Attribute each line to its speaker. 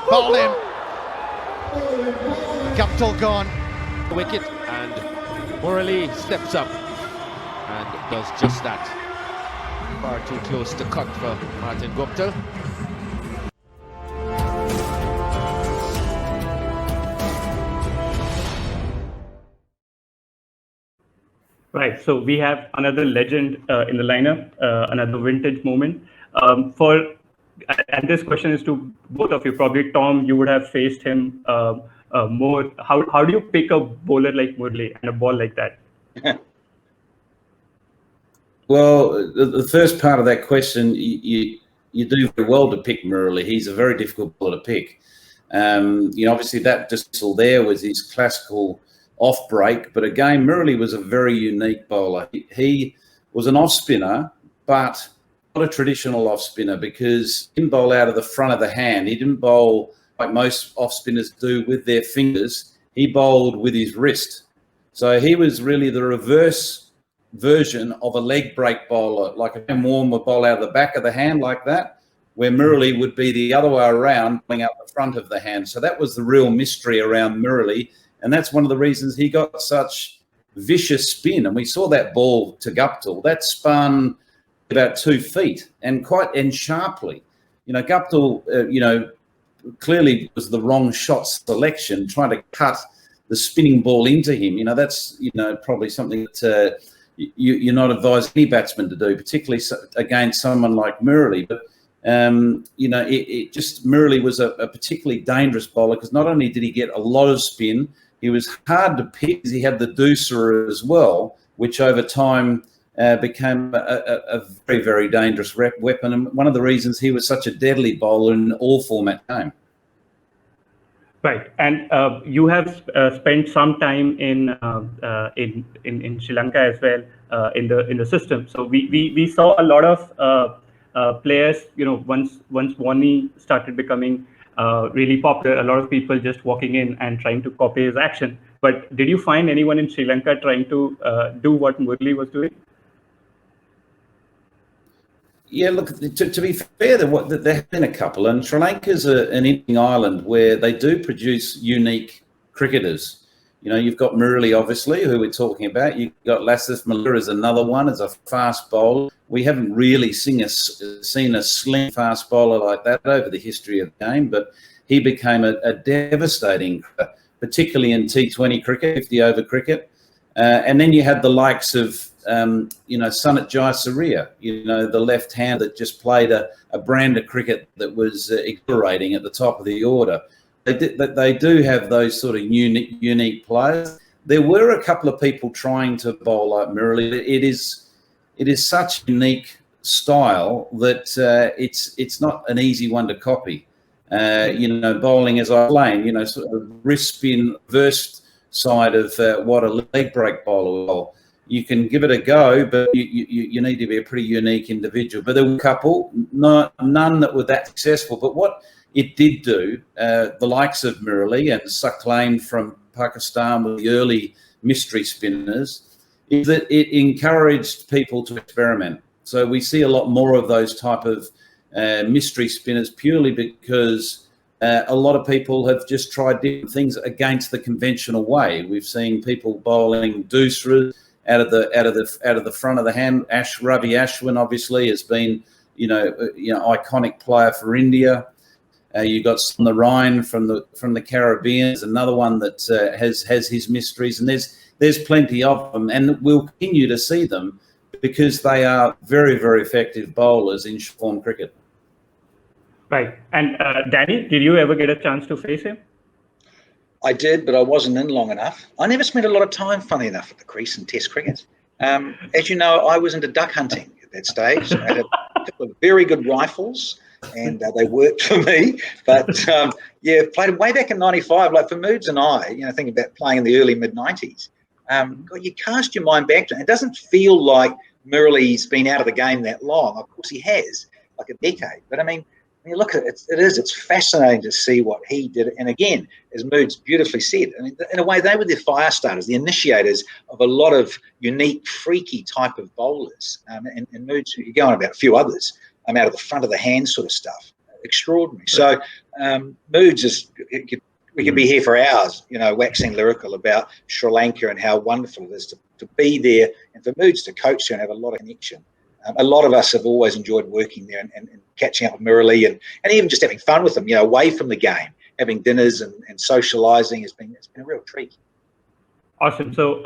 Speaker 1: Ball in. Guptill gone.
Speaker 2: Wicket, and Murali steps up and does just that. Far too close to cut for Martin Guptill.
Speaker 3: Right, so we have another legend in the lineup, another vintage moment. And this question is to both of you. Probably Tom, you would have faced him more. How do you pick a bowler like Murali and a ball like that?
Speaker 4: Well, the first part of that question, you do very well to pick Murali. He's a very difficult bowler to pick. Obviously that Dismissal there was his classical off break, but again, Murali was a very unique bowler. He was an off spinner, but not a traditional off spinner, because he didn't bowl out of the front of the hand. He didn't bowl like most off spinners do with their fingers. He bowled with his wrist. So he was really the reverse version of a leg break bowler, like a Van Warren would bowl out of the back of the hand like that, where Murali would be the other way around, bowling out the front of the hand. So that was the real mystery around Murali, and that's one of the reasons he got such vicious spin. And we saw that ball to Guptill, that spun about 2 feet and sharply. Guptill, clearly was the wrong shot selection, trying to cut the spinning ball into him. That's probably something that you're not advised any batsman to do, particularly against someone like Murali. But Murali was a particularly dangerous bowler, because not only did he get a lot of spin, he was hard to pick because he had the deucer as well, which over time became a very, very dangerous weapon, and one of the reasons he was such a deadly bowler in all format game.
Speaker 3: Right, and you have spent some time in Sri Lanka as well, in the system. So we saw a lot of players. Once Warney started becoming really popular, a lot of people just walking in and trying to copy his action. But did you find anyone in Sri Lanka trying to do what Murali was doing?
Speaker 4: Yeah, look, to be fair, there have been a couple, and Sri Lanka's an interesting island where they do produce unique cricketers. You've got Murali, obviously, who we're talking about. You've got Lasith Malira as another one, as a fast bowler. We haven't really seen a slim fast bowler like that over the history of the game, but he became a devastating, particularly in T20 cricket, 50-over cricket. And then you had the likes of Sunit Jayasuriya, the left hand that just played a brand of cricket that was exhilarating at the top of the order. They do have those sort of unique players. There were a couple of people trying to bowl like Murali. It is such a unique style that it's not an easy one to copy. Bowling as I explained, sort of wrist spin, reversed side of what a leg break bowler will bowl. You can give it a go, but you need to be a pretty unique individual. But there were a couple, none that were that successful. But what it did do, the likes of Murali and Suklain from Pakistan with the early mystery spinners, is that it encouraged people to experiment. So we see a lot more of those type of mystery spinners, purely because a lot of people have just tried different things against the conventional way. We've seen people bowling deuceras out of the front of the hand. Ravi Ashwin obviously has been, iconic player for India. You got Ryan from the Caribbean is another one that has his mysteries, and there's plenty of them, and we'll continue to see them because they are very, very effective bowlers in short-form cricket.
Speaker 3: Right. And Danny, did you ever get a chance to face him?
Speaker 5: I did, but I wasn't in long enough. I never spent a lot of time, funny enough, at the crease in Test cricket. As you know, I was into duck hunting at that stage. I had a couple of very good rifles, and they worked for me. But played way back in '95. Like for Moods and I, thinking about playing in the early mid-'90s. You cast your mind back to it. It doesn't feel like Murali's been out of the game that long. Of course, he has, like a decade. But I mean, when you look at it, it's fascinating to see what he did. And again, as Moods beautifully said, I mean, in a way, they were the fire starters, the initiators of a lot of unique, freaky type of bowlers. And Moods, you go on about a few others, out of the front of the hand sort of stuff. extraordinary. So Moods is, we could be here for hours, you know, waxing lyrical about Sri Lanka and how wonderful it is to be there, and for Moods to coach there and have a lot of connection. A lot of us have always enjoyed working there and catching up with Murali and even just having fun with them, you know, away from the game, having dinners and socialising it's been a real treat.
Speaker 3: Awesome. So